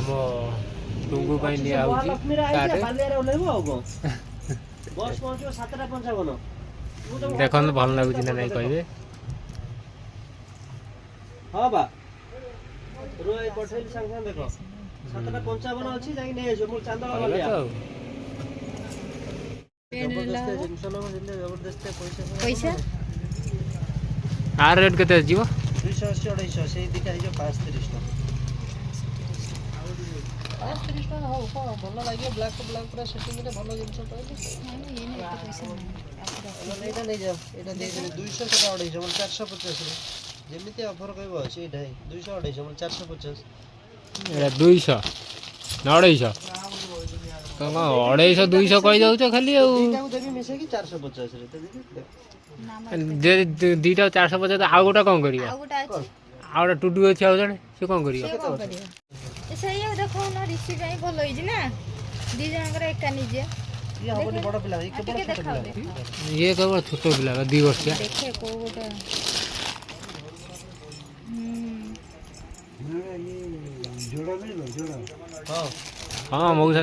आम टुंगु पाई निया होउची बस पहुंचो 7:55 देखन भल लागुची ना नहीं कहबे हां बा रोय पठेल संग संग देखो 7:55 अछि जाई नै आइछो मोर चांदला कहले वालिया तो जबरदस्त जिंस लो दिले जबरदस्त पैसा आर रेट केते जीवो 280 250 सेही दिखा जो 35 टका 35 टका हो को भलो लागियो ब्लैक टू ब्लैक पूरा सेटिंग रे भलो जिंस पाइले एटा नै जाओ एटा दे दे 200 टका 250 मोर 450 रे जेमिति ऑफर कहबो अछि एटा 200 250 मोर 450 एरा 200 ना 250 कम 250 200 कहि जाउ छ खाली आ दीटा देबी मिसे की 450 रे दे दीटा 450 तो आउ गोटा कोन करियो आ गोटा अछि आउटा टुडू अछि आउ जने से कोन करियो से कोन करियो सही है देखो ना ऋषि भाई भलो होई छी ना दी जनकर एका निजे ये हबनी बड़ पिला एक बड़ छोट पिला ये केवल छोटो पिला 2 वर्ष के देखे को गोटा जोड़ा मिल जोड़ा हां हां मौसा